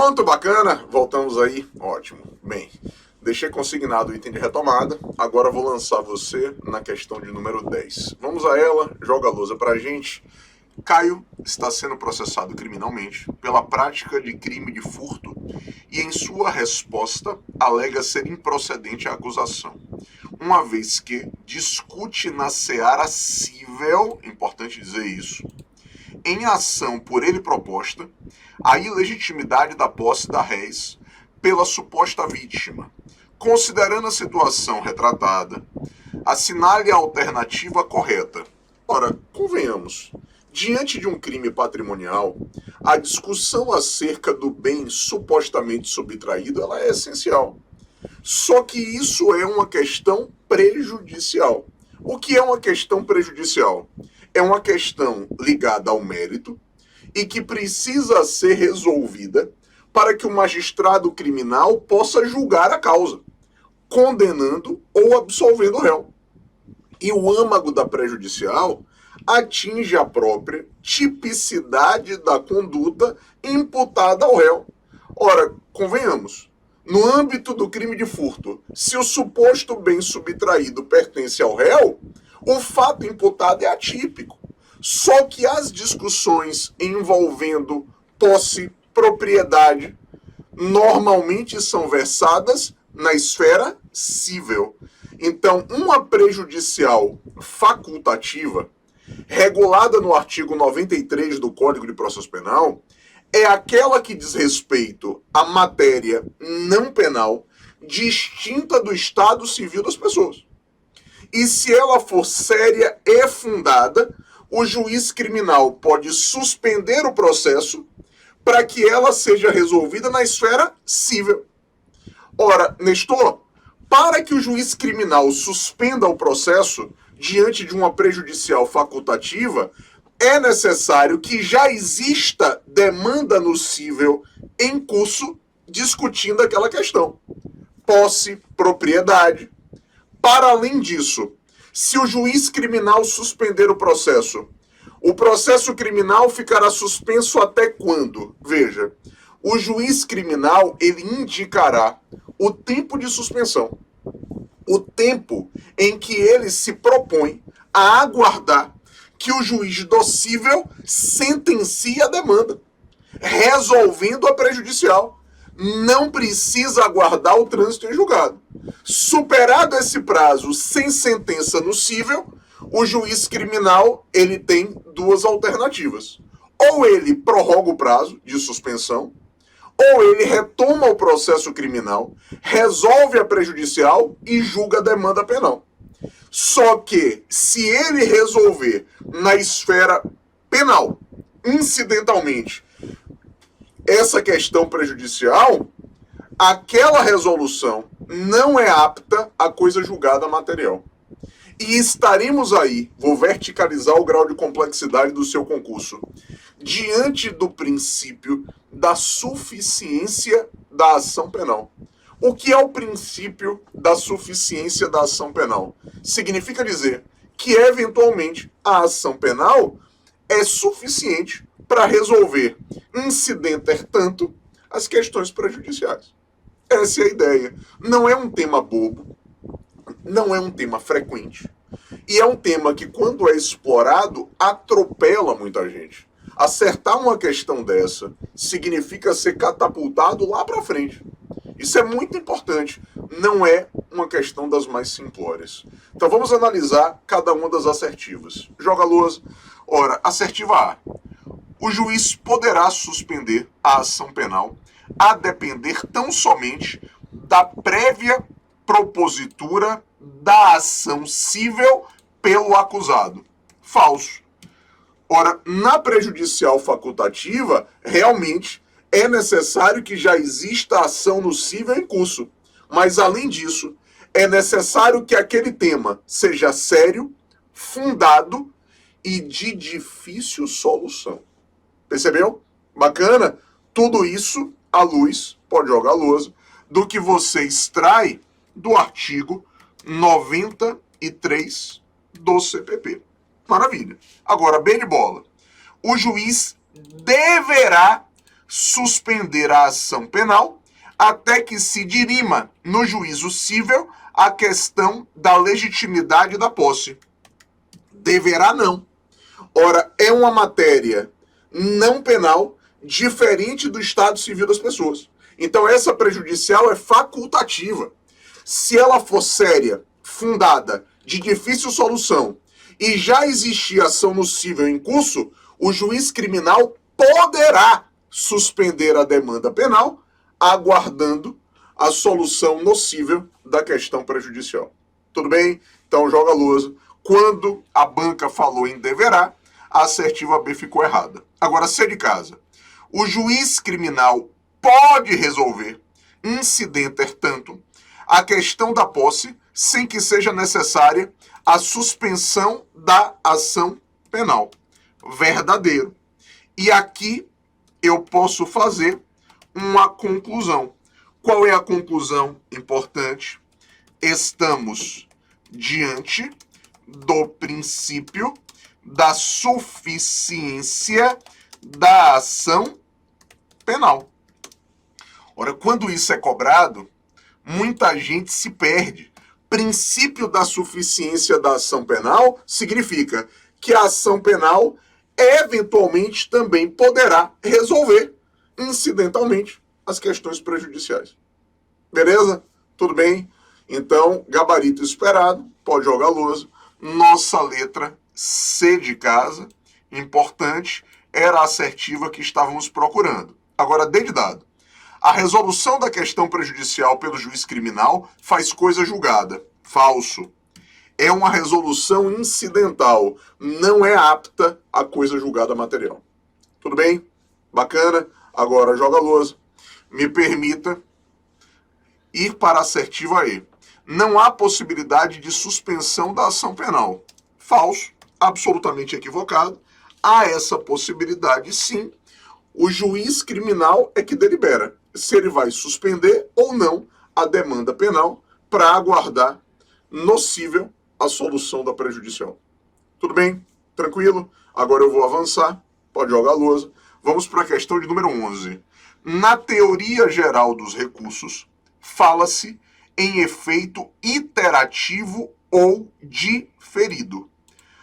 Pronto, bacana. Voltamos aí. Ótimo. Bem, deixei consignado o item de retomada. Agora vou lançar você na questão de número 10. Vamos a ela. Joga a lousa pra gente. Caio está sendo processado criminalmente pela prática de crime de furto e, em sua resposta, alega ser improcedente a acusação, uma vez que discute na seara cível, importante dizer isso, em ação por ele proposta, a ilegitimidade da posse da réis pela suposta vítima. Considerando a situação retratada, assinale a alternativa correta. Ora, convenhamos, diante de um crime patrimonial, a discussão acerca do bem supostamente subtraído ela é essencial. Só que isso é uma questão prejudicial. O que é uma questão prejudicial? É uma questão ligada ao mérito e que precisa ser resolvida para que o magistrado criminal possa julgar a causa, condenando ou absolvendo o réu. E o âmago da prejudicial atinge a própria tipicidade da conduta imputada ao réu. Ora, convenhamos, no âmbito do crime de furto, se o suposto bem subtraído pertence ao réu, o fato imputado é atípico. Só que as discussões envolvendo posse, propriedade, normalmente são versadas na esfera cível. Então, uma prejudicial facultativa, regulada no artigo 93 do Código de Processo Penal, é aquela que diz respeito à matéria não penal distinta do estado civil das pessoas. E se ela for séria e fundada, o juiz criminal pode suspender o processo para que ela seja resolvida na esfera cível. Ora, Nestor, para que o juiz criminal suspenda o processo diante de uma prejudicial facultativa, é necessário que já exista demanda no cível em curso discutindo aquela questão. Posse, propriedade. Para além disso, se o juiz criminal suspender o processo criminal ficará suspenso até quando? Veja, o juiz criminal ele indicará o tempo de suspensão, o tempo em que ele se propõe a aguardar que o juiz do cível sentencie a demanda, resolvendo a prejudicial. Não precisa aguardar o trânsito em julgado. Superado esse prazo sem sentença no cível, o juiz criminal ele tem duas alternativas. Ou ele prorroga o prazo de suspensão, ou ele retoma o processo criminal, resolve a prejudicial e julga a demanda penal. Só que, se ele resolver na esfera penal, incidentalmente, essa questão prejudicial, aquela resolução não é apta a coisa julgada material. E estaremos aí, vou verticalizar o grau de complexidade do seu concurso, diante do princípio da suficiência da ação penal. O que é o princípio da suficiência da ação penal? Significa dizer que, eventualmente, a ação penal é suficiente para resolver, incidenter tanto, as questões prejudiciais. Essa é a ideia. Não é um tema bobo, não é um tema frequente, e é um tema que, quando é explorado, atropela muita gente. Acertar uma questão dessa significa ser catapultado lá para frente. Isso é muito importante. Não é uma questão das mais simplórias. Então vamos analisar cada uma das assertivas. Joga a lousa. Ora, assertiva A. O juiz poderá suspender a ação penal a depender tão somente da prévia propositura da ação cível pelo acusado. Falso. Ora, na prejudicial facultativa, realmente é necessário que já exista ação no cível em curso. Mas, além disso, é necessário que aquele tema seja sério, fundado e de difícil solução. Percebeu? Bacana? Tudo isso à luz, pode jogar a lousa, do que você extrai do artigo 93 do CPP. Maravilha. Agora, bem de bola. O juiz deverá suspender a ação penal até que se dirima no juízo cível a questão da legitimidade da posse. Deverá não. Ora, é uma matéria não penal diferente do estado civil das pessoas. Então essa prejudicial é facultativa. Se ela for séria, fundada, de difícil solução e já existir ação nocível em curso, o juiz criminal poderá suspender a demanda penal, aguardando a solução nocível da questão prejudicial. Tudo bem? Então joga a lousa. Quando a banca falou em deverá, a assertiva B ficou errada. Agora, C de casa. O juiz criminal pode resolver, incidenter tanto, a questão da posse sem que seja necessária a suspensão da ação penal. Verdadeiro. E aqui eu posso fazer uma conclusão. Qual é a conclusão importante? Estamos diante do princípio da suficiência da ação penal. Ora, quando isso é cobrado, muita gente se perde. Princípio da suficiência da ação penal significa que a ação penal eventualmente também poderá resolver incidentalmente as questões prejudiciais. Beleza? Tudo bem? Então, gabarito esperado, pode jogar a lousa. Nossa letra C de casa, importante, era a assertiva que estávamos procurando. Agora, D de dado. A resolução da questão prejudicial pelo juiz criminal faz coisa julgada. Falso. É uma resolução incidental, não é apta a coisa julgada material. Tudo bem? Bacana? Agora joga a lousa. Me permita ir para a assertiva E. Não há possibilidade de suspensão da ação penal. Falso, absolutamente equivocado. Há essa possibilidade, sim. O juiz criminal é que delibera se ele vai suspender ou não a demanda penal para aguardar nocível a solução da prejudicial. Tudo bem? Tranquilo? Agora eu vou avançar. Pode jogar a lousa. Vamos para a questão de número 11. Na teoria geral dos recursos, fala-se em efeito iterativo ou diferido.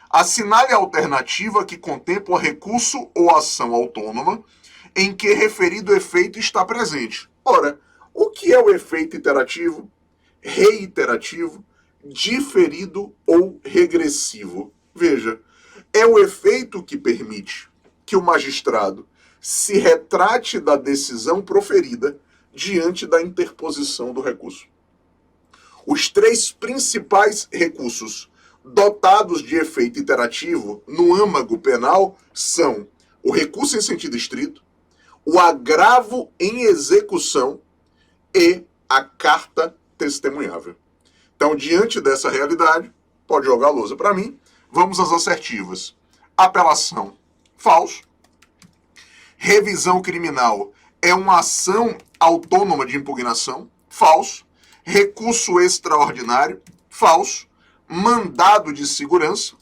Assinale a alternativa que contempla recurso ou ação autônoma em que referido efeito está presente. Ora, o que é o efeito iterativo, reiterativo, diferido ou regressivo? Veja, é o efeito que permite que o magistrado se retrate da decisão proferida diante da interposição do recurso. Os três principais recursos dotados de efeito iterativo no âmago penal são o recurso em sentido estrito, o agravo em execução e a carta testemunhável. Então, diante dessa realidade, pode jogar a lousa para mim. Vamos às assertivas. Apelação, falso. Revisão criminal é uma ação autônoma de impugnação, falso. Recurso extraordinário, falso. Mandado de segurança,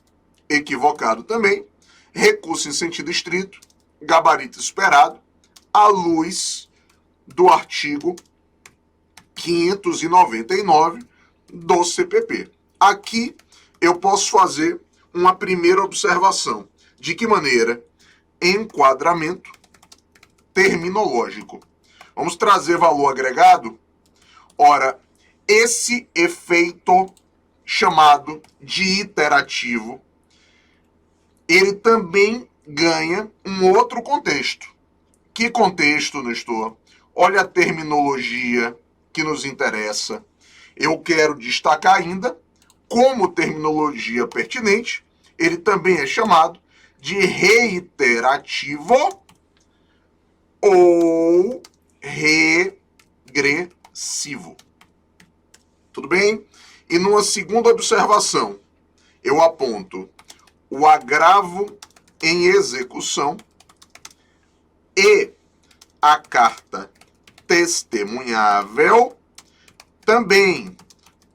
equivocado também. Recurso em sentido estrito, gabarito esperado, à luz do artigo 599 do CPP. Aqui eu posso fazer uma primeira observação. De que maneira? Enquadramento terminológico. Vamos trazer valor agregado? Ora, esse efeito chamado de iterativo, ele também ganha um outro contexto. Que contexto, Nestor? Olha a terminologia que nos interessa. Eu quero destacar ainda, como terminologia pertinente, ele também é chamado de reiterativo ou regressivo. Tudo bem? E numa segunda observação, eu aponto o agravo em execução e a carta testemunhável também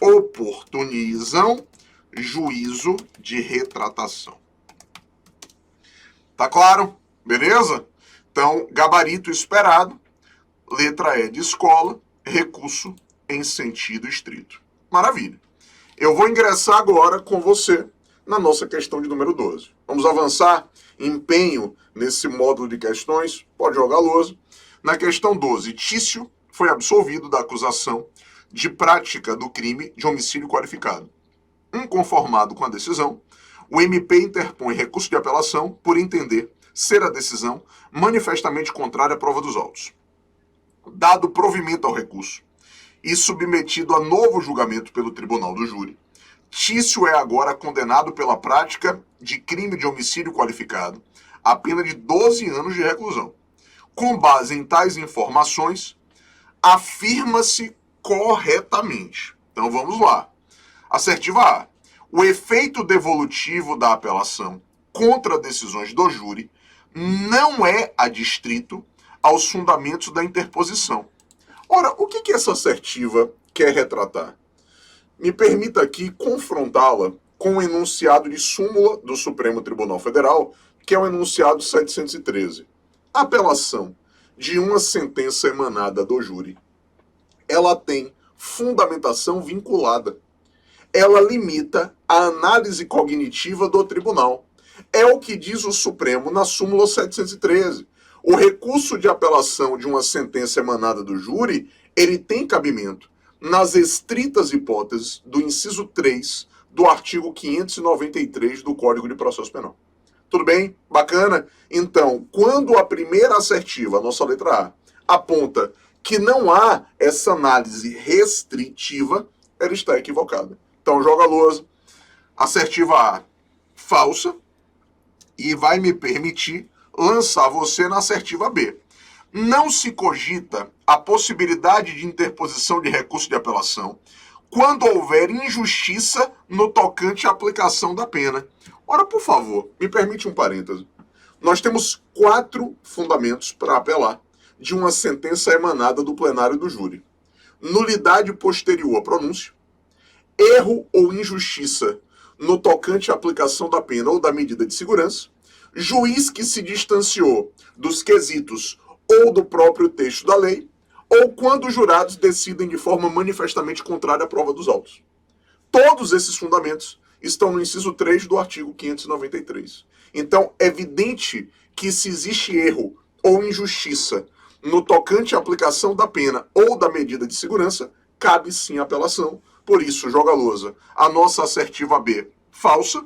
oportunizam juízo de retratação. Tá claro? Beleza? Então, gabarito esperado, letra E de escola, recurso em sentido estrito. Maravilha. Eu vou ingressar agora com você na nossa questão de número 12. Vamos avançar, empenho nesse módulo de questões, pode jogar a lousa. Na questão 12, Tício foi absolvido da acusação de prática do crime de homicídio qualificado. Inconformado com a decisão, o MP interpõe recurso de apelação por entender ser a decisão manifestamente contrária à prova dos autos. Dado provimento ao recurso e submetido a novo julgamento pelo tribunal do júri, Tício é agora condenado pela prática de crime de homicídio qualificado a pena de 12 anos de reclusão. Com base em tais informações, afirma-se corretamente. Então vamos lá. Assertiva A. O efeito devolutivo da apelação contra decisões do júri não é adstrito aos fundamentos da interposição. Ora, o que essa assertiva quer retratar? Me permita aqui confrontá-la com o enunciado de súmula do Supremo Tribunal Federal, que é o enunciado 713. A apelação de uma sentença emanada do júri, ela tem fundamentação vinculada. Ela limita a análise cognitiva do tribunal. É o que diz o Supremo na súmula 713. O recurso de apelação de uma sentença emanada do júri, ele tem cabimento nas estritas hipóteses do inciso 3 do artigo 593 do Código de Processo Penal. Tudo bem? Bacana? Então, quando a primeira assertiva, a nossa letra A, aponta que não há essa análise restritiva, ela está equivocada. Então, joga a lousa. Assertiva A, falsa, e vai me permitir lançar você na assertiva B. Não se cogita a possibilidade de interposição de recurso de apelação quando houver injustiça no tocante à aplicação da pena. Ora, por favor, me permite um parêntese. Nós temos 4 fundamentos para apelar de uma sentença emanada do plenário do júri. Nulidade posterior à pronúncia, erro ou injustiça no tocante à aplicação da pena ou da medida de segurança, juiz que se distanciou dos quesitos ou do próprio texto da lei, ou quando os jurados decidem de forma manifestamente contrária à prova dos autos. Todos esses fundamentos estão no inciso 3 do artigo 593. Então, é evidente que se existe erro ou injustiça no tocante à aplicação da pena ou da medida de segurança, cabe sim apelação. Por isso, joga a lousa. A nossa assertiva B, falsa,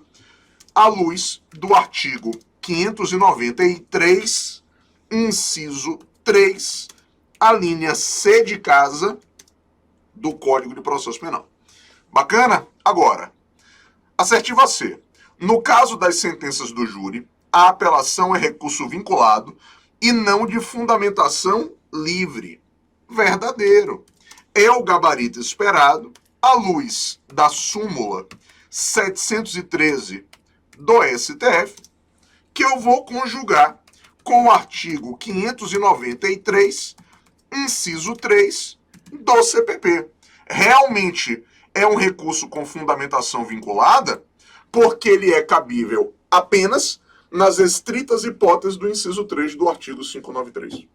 à luz do artigo 593, inciso 3, a linha C de casa do Código de Processo Penal. Bacana? Agora, assertiva C. No caso das sentenças do júri, a apelação é recurso vinculado e não de fundamentação livre. Verdadeiro. É o gabarito esperado à luz da súmula 713 do STF, que eu vou conjugar com o artigo 593, inciso 3 do CPP. Realmente é um recurso com fundamentação vinculada, porque ele é cabível apenas nas estritas hipóteses do inciso 3 do artigo 593.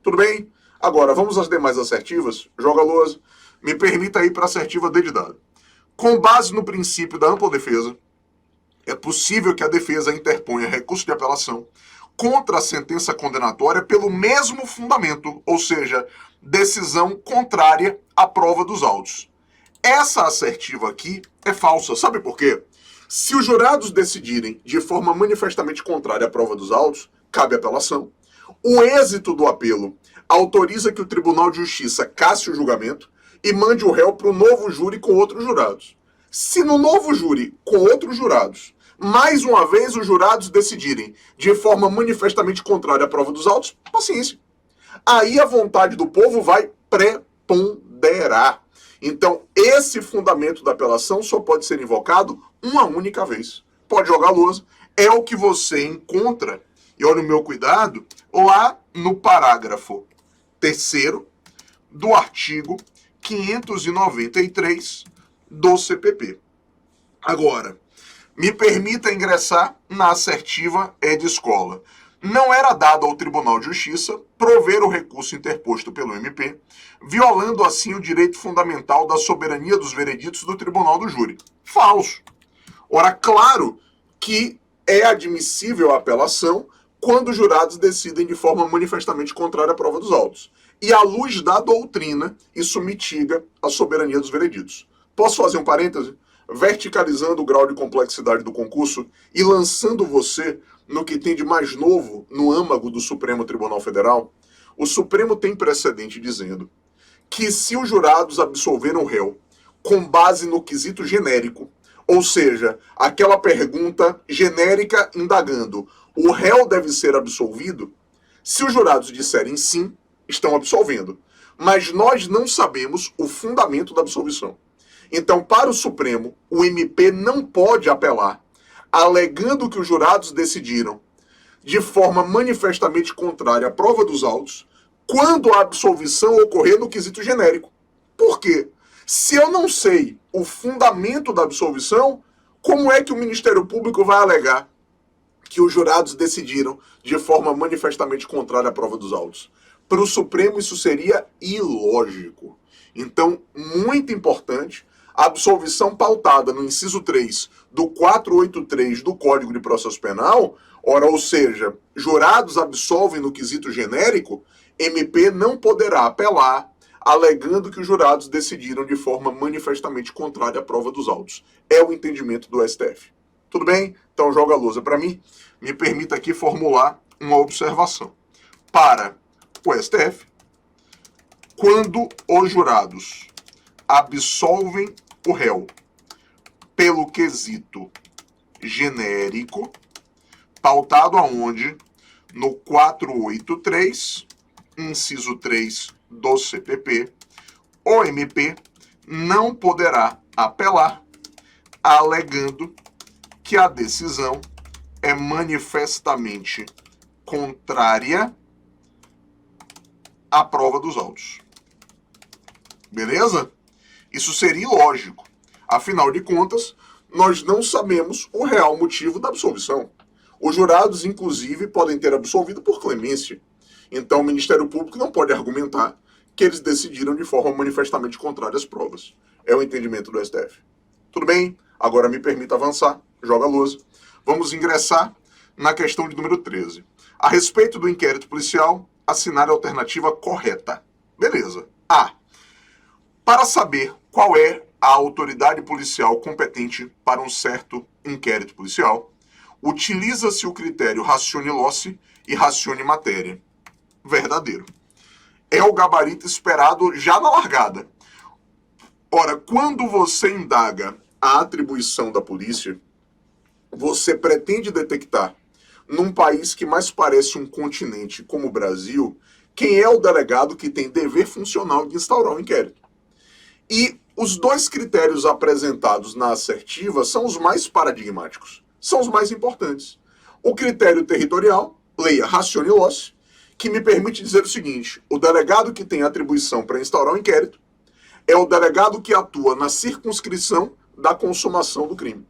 Tudo bem? Agora, vamos às demais assertivas. Joga a lousa. Me permita ir para a assertiva D de dado. Com base no princípio da ampla defesa, é possível que a defesa interponha recurso de apelação contra a sentença condenatória pelo mesmo fundamento, ou seja, decisão contrária à prova dos autos. Essa assertiva aqui é falsa. Sabe por quê? Se os jurados decidirem de forma manifestamente contrária à prova dos autos, cabe apelação. O êxito do apelo autoriza que o Tribunal de Justiça casse o julgamento e mande o réu para o novo júri com outros jurados. Se no novo júri, com outros jurados, mais uma vez os jurados decidirem de forma manifestamente contrária à prova dos autos, paciência. Aí a vontade do povo vai preponderar. Então, esse fundamento da apelação só pode ser invocado uma única vez. Pode jogar a lousa. É o que você encontra, e olha o meu cuidado, lá no parágrafo 3º do artigo 593 do CPP. Agora, me permita ingressar na assertiva E de escola. não era dado ao Tribunal de Justiça prover o recurso interposto pelo MP, violando assim o direito fundamental da soberania dos vereditos do Tribunal do Júri. Falso. Ora, claro que é admissível a apelação quando os jurados decidem de forma manifestamente contrária à prova dos autos. E à luz da doutrina, isso mitiga a soberania dos vereditos. Posso fazer um parêntese? Verticalizando o grau de complexidade do concurso e lançando você no que tem de mais novo no âmago do Supremo Tribunal Federal, o Supremo tem precedente dizendo que se os jurados absolveram o réu com base no quesito genérico, ou seja, aquela pergunta genérica indagando, o réu deve ser absolvido? Se os jurados disserem sim, estão absolvendo. Mas nós não sabemos o fundamento da absolvição. Então, para o Supremo, o MP não pode apelar, alegando que os jurados decidiram de forma manifestamente contrária à prova dos autos, quando a absolvição ocorrer no quesito genérico. Por quê? Se eu não sei o fundamento da absolvição, como é que o Ministério Público vai alegar que os jurados decidiram de forma manifestamente contrária à prova dos autos? Para o Supremo isso seria ilógico. Então, muito importante, a absolvição pautada no inciso 3 do 483 do Código de Processo Penal, ora, ou seja, jurados absolvem no quesito genérico, MP não poderá apelar alegando que os jurados decidiram de forma manifestamente contrária à prova dos autos. É o entendimento do STF. Tudo bem? Então joga a lousa para mim. Me permita aqui formular uma observação. Para o STF, quando os jurados absolvem o réu pelo quesito genérico, pautado aonde? No 483, inciso 3 do CPP, o MP não poderá apelar, alegando que a decisão é manifestamente contrária à prova dos autos. Beleza? Isso seria ilógico. Afinal de contas, nós não sabemos o real motivo da absolvição. Os jurados, inclusive, podem ter absolvido por clemência. Então, o Ministério Público não pode argumentar que eles decidiram de forma manifestamente contrária às provas. É o entendimento do STF. Tudo bem? Agora me permita avançar. Joga a lousa. Vamos ingressar na questão de número 13. A respeito do inquérito policial, assinar a alternativa correta. Beleza. A. Para saber qual é a autoridade policial competente para um certo inquérito policial, utiliza-se o critério ratione loci e ratione materia. Verdadeiro. É o gabarito esperado já na largada. Ora, quando você indaga a atribuição da polícia, você pretende detectar, num país que mais parece um continente como o Brasil, quem é o delegado que tem dever funcional de instaurar o inquérito. E os dois critérios apresentados na assertiva são os mais paradigmáticos, são os mais importantes. O critério territorial, leia ratione loci, que me permite dizer o seguinte: o delegado que tem atribuição para instaurar o inquérito é o delegado que atua na circunscrição da consumação do crime.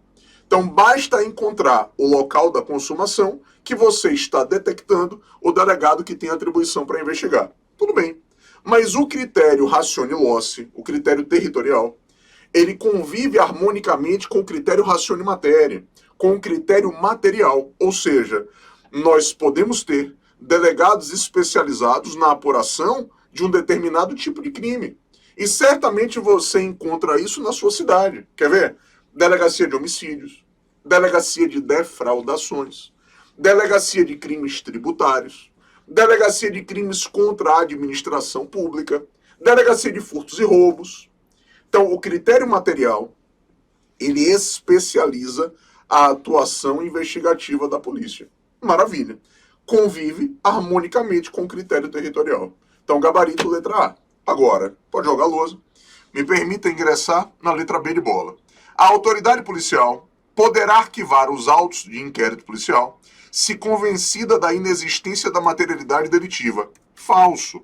Então basta encontrar o local da consumação que você está detectando o delegado que tem atribuição para investigar. Tudo bem. Mas o critério ratione loci, o critério territorial, ele convive harmonicamente com o critério ratione materia, com o critério material. Ou seja, nós podemos ter delegados especializados na apuração de um determinado tipo de crime. E certamente você encontra isso na sua cidade. Quer ver? Delegacia de homicídios, delegacia de defraudações, delegacia de crimes tributários, delegacia de crimes contra a administração pública, delegacia de furtos e roubos. Então, o critério material, ele especializa a atuação investigativa da polícia. Maravilha. Convive harmonicamente com o critério territorial. Então, gabarito letra A. Agora, pode jogar a lousa. Me permita ingressar na letra B de bola. A autoridade policial poderá arquivar os autos de inquérito policial se convencida da inexistência da materialidade delitiva. Falso.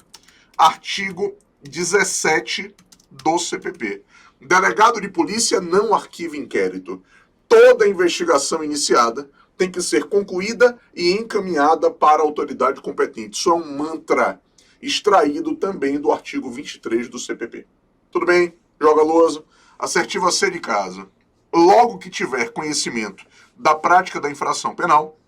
Artigo 17 do CPP. Delegado de polícia não arquiva inquérito. Toda investigação iniciada tem que ser concluída e encaminhada para a autoridade competente. Isso é um mantra extraído também do artigo 23 do CPP. Tudo bem? Joga a lousa. Assertiva C de casa. Logo que tiver conhecimento da prática da infração penal,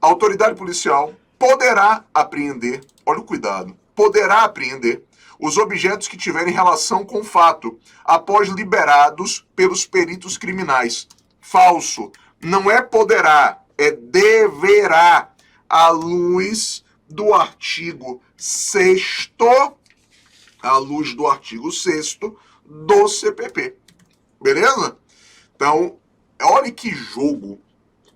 a autoridade policial poderá apreender, olha o cuidado, poderá apreender os objetos que tiverem relação com o fato, após liberados pelos peritos criminais. Falso. Não é poderá, é deverá, à luz do artigo 6º, à luz do artigo 6º do CPP. Beleza? Então, olha que jogo,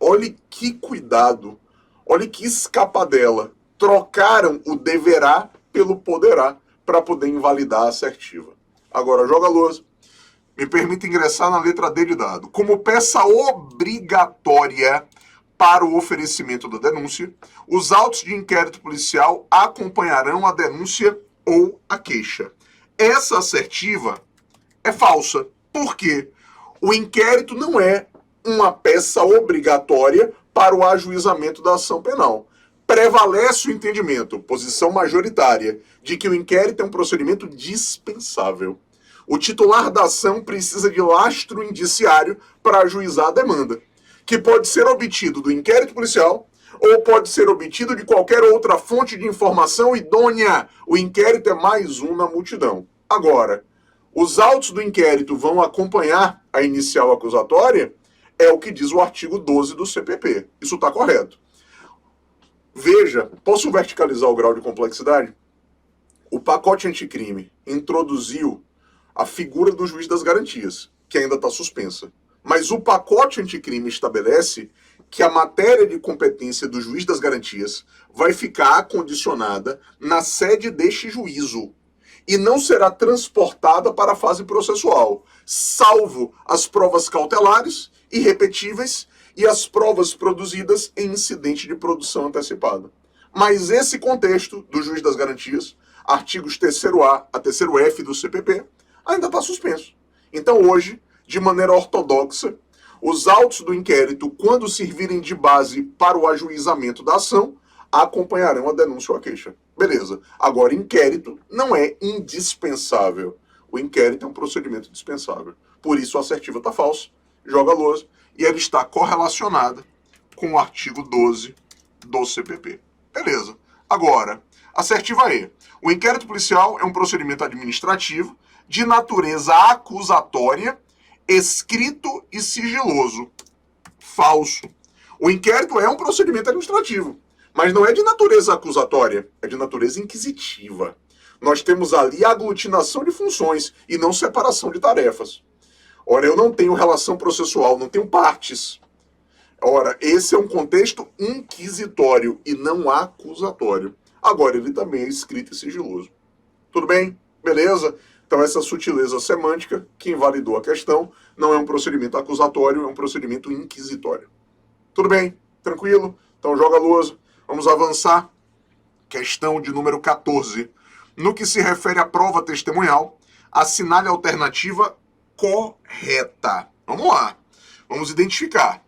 olha que cuidado, olha que escapadela. Trocaram o deverá pelo poderá para poder invalidar a assertiva. Agora, joga a lousa. Me permite ingressar na letra D de dado. Como peça obrigatória para o oferecimento da denúncia, os autos de inquérito policial acompanharão a denúncia ou a queixa. Essa assertiva é falsa. Por quê? O inquérito não é uma peça obrigatória para o ajuizamento da ação penal. Prevalece o entendimento, posição majoritária, de que o inquérito é um procedimento dispensável. O titular da ação precisa de lastro indiciário para ajuizar a demanda, que pode ser obtido do inquérito policial ou pode ser obtido de qualquer outra fonte de informação idônea. O inquérito é mais um na multidão. Agora, os autos do inquérito vão acompanhar a inicial acusatória? É o que diz o artigo 12 do CPP. Isso está correto. Veja, posso verticalizar o grau de complexidade? O pacote anticrime introduziu a figura do juiz das garantias, que ainda está suspensa. Mas o pacote anticrime estabelece que a matéria de competência do juiz das garantias vai ficar acondicionada na sede deste juízo e não será transportada para a fase processual, salvo as provas cautelares, irrepetíveis e as provas produzidas em incidente de produção antecipada. Mas esse contexto do juiz das garantias, artigos 3º-A a 3º-F do CPP, ainda está suspenso. Então hoje, de maneira ortodoxa, os autos do inquérito, quando servirem de base para o ajuizamento da ação, acompanharão a denúncia ou a queixa. Beleza. Agora, inquérito não é indispensável. O inquérito é um procedimento dispensável. Por isso, a assertiva está falsa, joga a lousa, e ela está correlacionada com o artigo 12 do CPP. Beleza. Agora, assertiva E. O inquérito policial é um procedimento administrativo de natureza acusatória, escrito e sigiloso. Falso. O inquérito é um procedimento administrativo, mas não é de natureza acusatória, é de natureza inquisitiva. Nós temos ali a aglutinação de funções e não separação de tarefas. Ora, eu não tenho relação processual, não tenho partes. Ora, esse é um contexto inquisitório e não acusatório. Agora, ele também é escrito e sigiloso. Tudo bem? Beleza? Então, essa sutileza semântica que invalidou a questão não é um procedimento acusatório, é um procedimento inquisitório. Tudo bem? Tranquilo? Então, joga a lousa. Vamos avançar. Questão de número 14. No que se refere à prova testemunhal, assinale a alternativa correta. Vamos lá. Vamos identificar.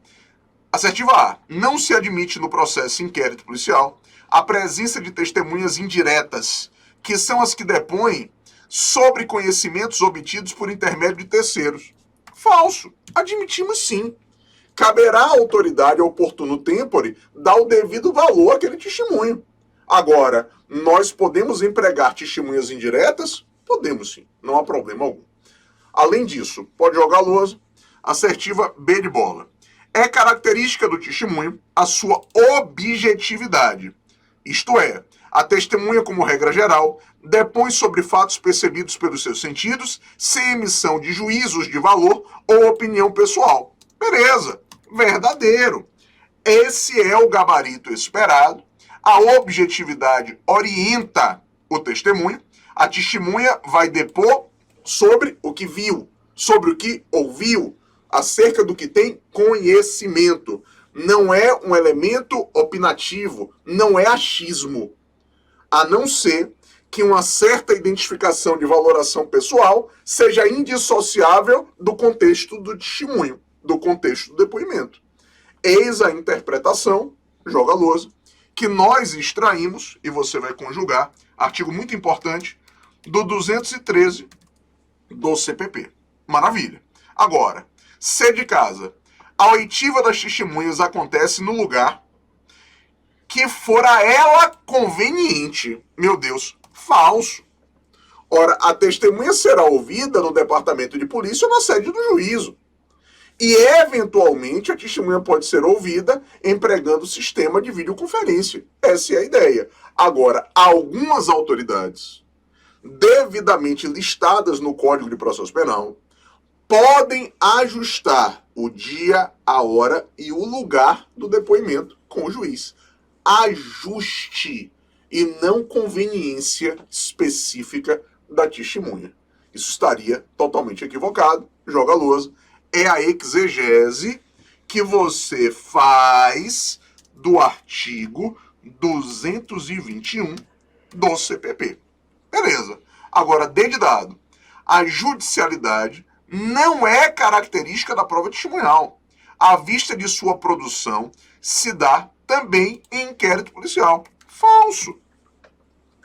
Assertiva A. Não se admite no processo inquérito policial a presença de testemunhas indiretas, que são as que depõem sobre conhecimentos obtidos por intermédio de terceiros. Falso. Admitimos sim. Caberá à autoridade, ao oportuno tempore, dar o devido valor àquele testemunho. Agora, nós podemos empregar testemunhas indiretas? Podemos sim, não há problema algum. Além disso, pode jogar a lousa. Assertiva B de bola. É característica do testemunho a sua objetividade. Isto é, a testemunha, como regra geral, depõe sobre fatos percebidos pelos seus sentidos, sem emissão de juízos de valor ou opinião pessoal. Beleza, verdadeiro. Esse é o gabarito esperado. A objetividade orienta o testemunho. A testemunha vai depor sobre o que viu, sobre o que ouviu, acerca do que tem conhecimento. Não é um elemento opinativo, não é achismo. A não ser que uma certa identificação de valoração pessoal seja indissociável do contexto do testemunho, do contexto do depoimento. Eis a interpretação, joga a lousa, que nós extraímos, e você vai conjugar, artigo muito importante, do 213 do CPP. Maravilha. Agora, C de casa. A oitiva das testemunhas acontece no lugar que for a ela conveniente. Meu Deus, falso. Ora, a testemunha será ouvida no departamento de polícia ou na sede do juízo. E, eventualmente, a testemunha pode ser ouvida empregando o sistema de videoconferência. Essa é a ideia. Agora, algumas autoridades, devidamente listadas no Código de Processo Penal, podem ajustar o dia, a hora e o lugar do depoimento com o juiz. Ajuste e não conveniência específica da testemunha. Isso estaria totalmente equivocado. Joga a lousa. É a exegese que você faz do artigo 221 do CPP. Beleza. Agora, D de dado. A judicialidade não é característica da prova testemunhal. A vista de sua produção se dá também em inquérito policial. Falso.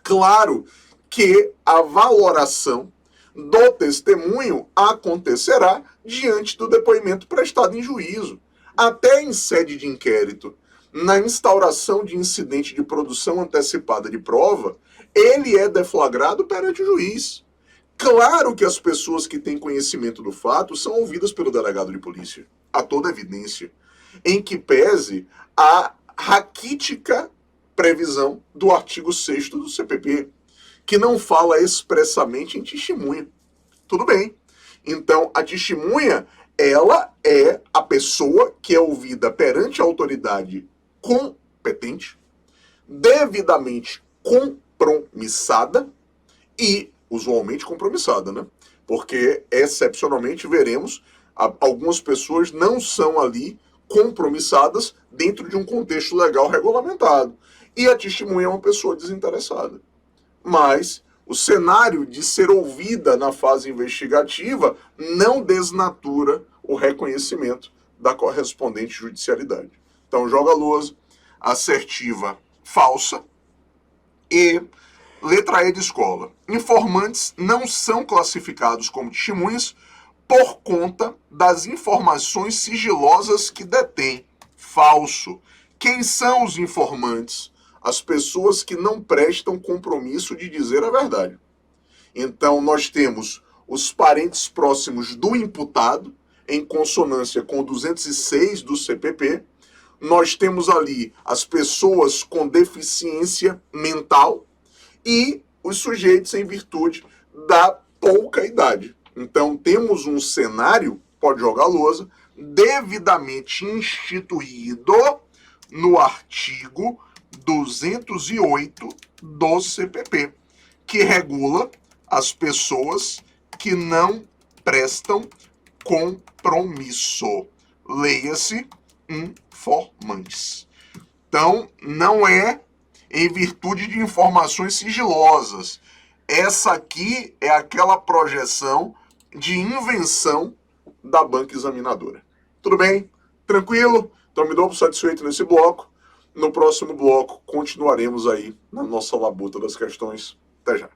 Claro que a valoração do testemunho acontecerá diante do depoimento prestado em juízo, até em sede de inquérito. Na instauração de incidente de produção antecipada de prova, ele é deflagrado perante o juiz. Claro que as pessoas que têm conhecimento do fato são ouvidas pelo delegado de polícia, a toda evidência, em que pese a raquítica previsão do artigo 6º do CPP, que não fala expressamente em testemunha. Tudo bem. Então, a testemunha, ela é a pessoa que é ouvida perante a autoridade competente, devidamente compromissada e, usualmente, compromissada, né? Porque, excepcionalmente, veremos, algumas pessoas não são ali compromissadas dentro de um contexto legal regulamentado. E a testemunha é uma pessoa desinteressada. Mas o cenário de ser ouvida na fase investigativa não desnatura o reconhecimento da correspondente judicialidade. Então, joga a lousa, assertiva falsa e letra E de escola. Informantes não são classificados como testemunhas por conta das informações sigilosas que detêm. Falso. Quem são os informantes? As pessoas que não prestam compromisso de dizer a verdade. Então, nós temos os parentes próximos do imputado, em consonância com o 206 do CPP. Nós temos ali as pessoas com deficiência mental e os sujeitos em virtude da pouca idade. Então, temos um cenário, pode jogar a lousa, devidamente instituído no artigo 208 do CPP, que regula as pessoas que não prestam compromisso. Leia-se informantes. Então, não é em virtude de informações sigilosas. Essa aqui é aquela projeção de invenção da banca examinadora. Tudo bem? Tranquilo? Então me dou por satisfeito nesse bloco. No próximo bloco, continuaremos aí na nossa labuta das questões. Até já.